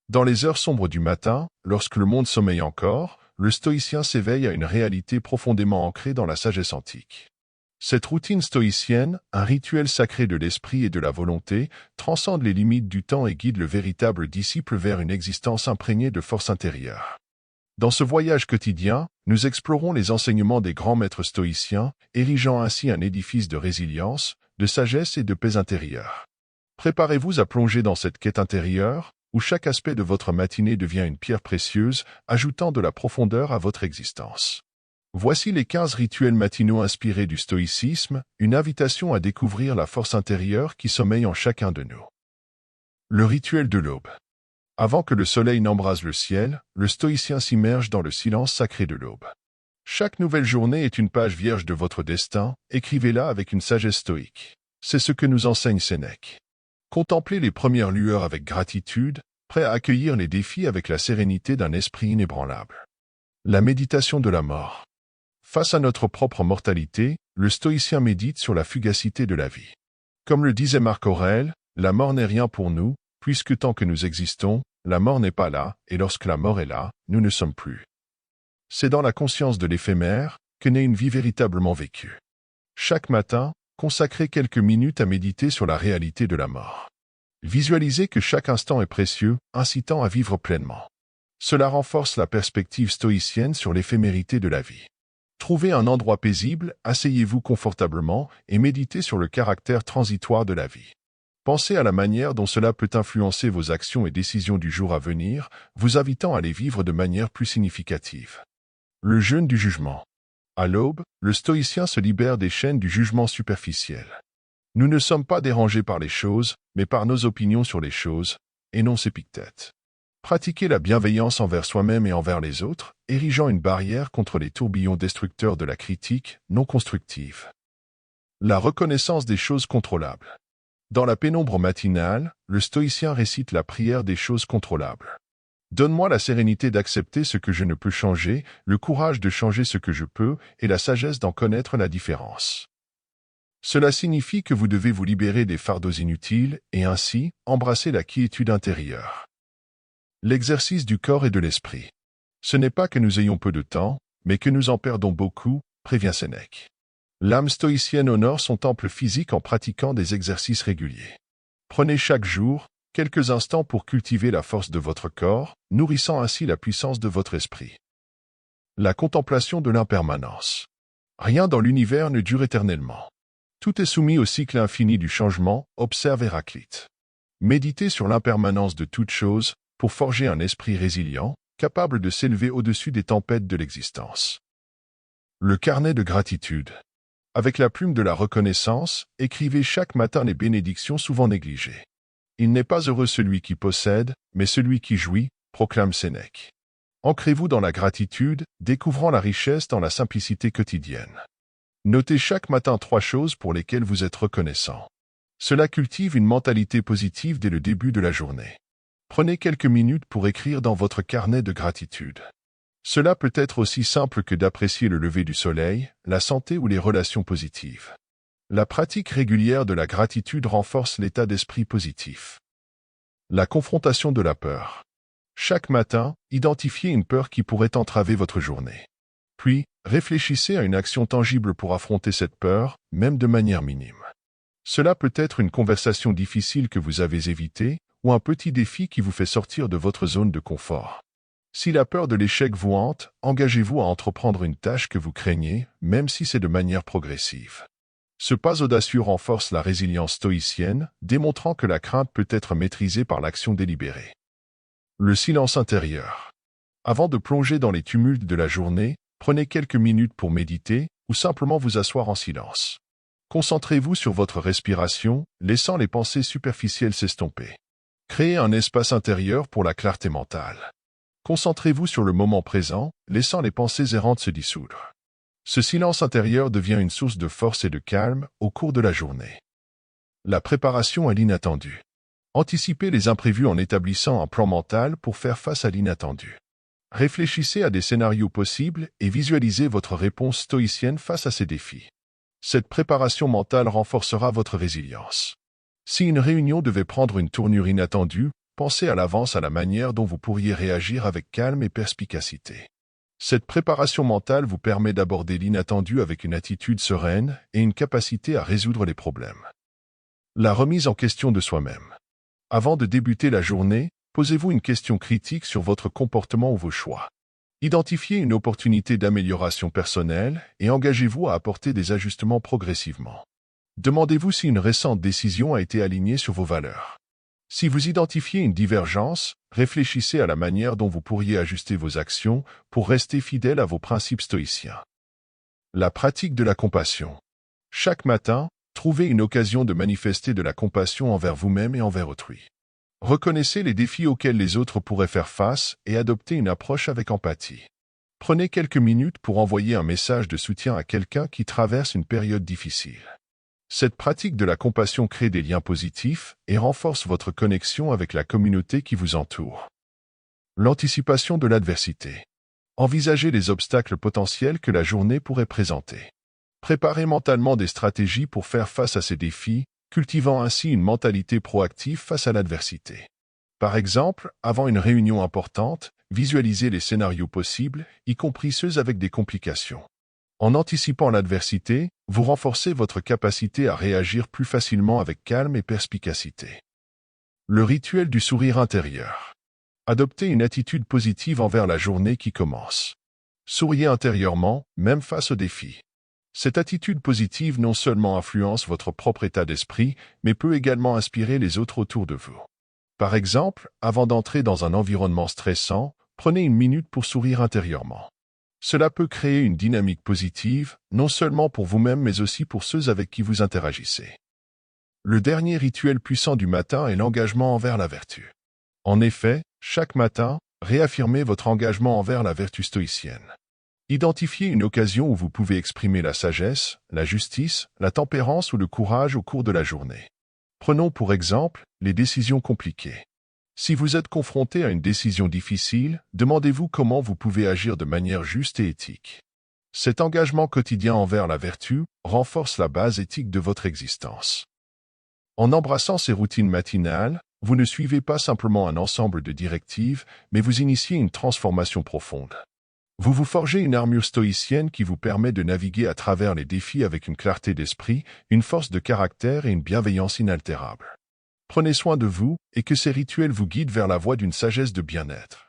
Dans les heures sombres du matin, lorsque le monde sommeille encore, le stoïcien s'éveille à une réalité profondément ancrée dans la sagesse antique. Cette routine stoïcienne, un rituel sacré de l'esprit et de la volonté, transcende les limites du temps et guide le véritable disciple vers une existence imprégnée de force intérieure. Dans ce voyage quotidien, nous explorons les enseignements des grands maîtres stoïciens, érigeant ainsi un édifice de résilience, de sagesse et de paix intérieure. Préparez-vous à plonger dans cette quête intérieure, où chaque aspect de votre matinée devient une pierre précieuse, ajoutant de la profondeur à votre existence. Voici les 15 rituels matinaux inspirés du stoïcisme, une invitation à découvrir la force intérieure qui sommeille en chacun de nous. Le rituel de l'aube. Avant que le soleil n'embrase le ciel, le stoïcien s'immerge dans le silence sacré de l'aube. Chaque nouvelle journée est une page vierge de votre destin, écrivez-la avec une sagesse stoïque. C'est ce que nous enseigne Sénèque. Contemplez les premières lueurs avec gratitude, prêt à accueillir les défis avec la sérénité d'un esprit inébranlable. La méditation de la mort. Face à notre propre mortalité, le stoïcien médite sur la fugacité de la vie. Comme le disait Marc Aurèle, la mort n'est rien pour nous, puisque tant que nous existons, la mort n'est pas là, et lorsque la mort est là, nous ne sommes plus. C'est dans la conscience de l'éphémère que naît une vie véritablement vécue. Chaque matin, consacrez quelques minutes à méditer sur la réalité de la mort. Visualisez que chaque instant est précieux, incitant à vivre pleinement. Cela renforce la perspective stoïcienne sur l'éphémérité de la vie. Trouvez un endroit paisible, asseyez-vous confortablement et méditez sur le caractère transitoire de la vie. Pensez à la manière dont cela peut influencer vos actions et décisions du jour à venir, vous invitant à les vivre de manière plus significative. Le jeûne du jugement. À l'aube, le stoïcien se libère des chaînes du jugement superficiel. Nous ne sommes pas dérangés par les choses, mais par nos opinions sur les choses, énonce Épictète. Pratiquez la bienveillance envers soi-même et envers les autres, érigeant une barrière contre les tourbillons destructeurs de la critique non constructive. La reconnaissance des choses contrôlables. Dans la pénombre matinale, le stoïcien récite la prière des choses contrôlables. Donne-moi la sérénité d'accepter ce que je ne peux changer, le courage de changer ce que je peux, et la sagesse d'en connaître la différence. Cela signifie que vous devez vous libérer des fardeaux inutiles et ainsi embrasser la quiétude intérieure. L'exercice du corps et de l'esprit. Ce n'est pas que nous ayons peu de temps, mais que nous en perdons beaucoup, prévient Sénèque. L'âme stoïcienne honore son temple physique en pratiquant des exercices réguliers. Prenez chaque jour quelques instants pour cultiver la force de votre corps, nourrissant ainsi la puissance de votre esprit. La contemplation de l'impermanence. Rien dans l'univers ne dure éternellement. Tout est soumis au cycle infini du changement, observe Héraclite. Méditez sur l'impermanence de toute chose pour forger un esprit résilient, capable de s'élever au-dessus des tempêtes de l'existence. Le carnet de gratitude. Avec la plume de la reconnaissance, écrivez chaque matin les bénédictions souvent négligées. Il n'est pas heureux celui qui possède, mais celui qui jouit, proclame Sénèque. Ancrez-vous dans la gratitude, découvrant la richesse dans la simplicité quotidienne. Notez chaque matin 3 choses pour lesquelles vous êtes reconnaissant. Cela cultive une mentalité positive dès le début de la journée. Prenez quelques minutes pour écrire dans votre carnet de gratitude. Cela peut être aussi simple que d'apprécier le lever du soleil, la santé ou les relations positives. La pratique régulière de la gratitude renforce l'état d'esprit positif. La confrontation de la peur. Chaque matin, identifiez une peur qui pourrait entraver votre journée. Puis, réfléchissez à une action tangible pour affronter cette peur, même de manière minime. Cela peut être une conversation difficile que vous avez évitée, ou un petit défi qui vous fait sortir de votre zone de confort. Si la peur de l'échec vous hante, engagez-vous à entreprendre une tâche que vous craignez, même si c'est de manière progressive. Ce pas audacieux renforce la résilience stoïcienne, démontrant que la crainte peut être maîtrisée par l'action délibérée. Le silence intérieur. Avant de plonger dans les tumultes de la journée, prenez quelques minutes pour méditer, ou simplement vous asseoir en silence. Concentrez-vous sur votre respiration, laissant les pensées superficielles s'estomper. Créez un espace intérieur pour la clarté mentale. Concentrez-vous sur le moment présent, laissant les pensées errantes se dissoudre. Ce silence intérieur devient une source de force et de calme au cours de la journée. La préparation à l'inattendu. Anticipez les imprévus en établissant un plan mental pour faire face à l'inattendu. Réfléchissez à des scénarios possibles et visualisez votre réponse stoïcienne face à ces défis. Cette préparation mentale renforcera votre résilience. Si une réunion devait prendre une tournure inattendue, pensez à l'avance à la manière dont vous pourriez réagir avec calme et perspicacité. Cette préparation mentale vous permet d'aborder l'inattendu avec une attitude sereine et une capacité à résoudre les problèmes. La remise en question de soi-même. Avant de débuter la journée, posez-vous une question critique sur votre comportement ou vos choix. Identifiez une opportunité d'amélioration personnelle et engagez-vous à apporter des ajustements progressivement. Demandez-vous si une récente décision a été alignée sur vos valeurs. Si vous identifiez une divergence, réfléchissez à la manière dont vous pourriez ajuster vos actions pour rester fidèle à vos principes stoïciens. La pratique de la compassion. Chaque matin, trouvez une occasion de manifester de la compassion envers vous-même et envers autrui. Reconnaissez les défis auxquels les autres pourraient faire face et adoptez une approche avec empathie. Prenez quelques minutes pour envoyer un message de soutien à quelqu'un qui traverse une période difficile. Cette pratique de la compassion crée des liens positifs et renforce votre connexion avec la communauté qui vous entoure. L'anticipation de l'adversité. Envisagez les obstacles potentiels que la journée pourrait présenter. Préparez mentalement des stratégies pour faire face à ces défis, cultivant ainsi une mentalité proactive face à l'adversité. Par exemple, avant une réunion importante, visualisez les scénarios possibles, y compris ceux avec des complications. En anticipant l'adversité, vous renforcez votre capacité à réagir plus facilement avec calme et perspicacité. Le rituel du sourire intérieur. Adoptez une attitude positive envers la journée qui commence. Souriez intérieurement, même face aux défis. Cette attitude positive non seulement influence votre propre état d'esprit, mais peut également inspirer les autres autour de vous. Par exemple, avant d'entrer dans un environnement stressant, prenez une minute pour sourire intérieurement. Cela peut créer une dynamique positive, non seulement pour vous-même mais aussi pour ceux avec qui vous interagissez. Le dernier rituel puissant du matin est l'engagement envers la vertu. En effet, chaque matin, réaffirmez votre engagement envers la vertu stoïcienne. Identifiez une occasion où vous pouvez exprimer la sagesse, la justice, la tempérance ou le courage au cours de la journée. Prenons pour exemple les décisions compliquées. Si vous êtes confronté à une décision difficile, demandez-vous comment vous pouvez agir de manière juste et éthique. Cet engagement quotidien envers la vertu renforce la base éthique de votre existence. En embrassant ces routines matinales, vous ne suivez pas simplement un ensemble de directives, mais vous initiez une transformation profonde. Vous vous forgez une armure stoïcienne qui vous permet de naviguer à travers les défis avec une clarté d'esprit, une force de caractère et une bienveillance inaltérable. Prenez soin de vous et que ces rituels vous guident vers la voie d'une sagesse de bien-être.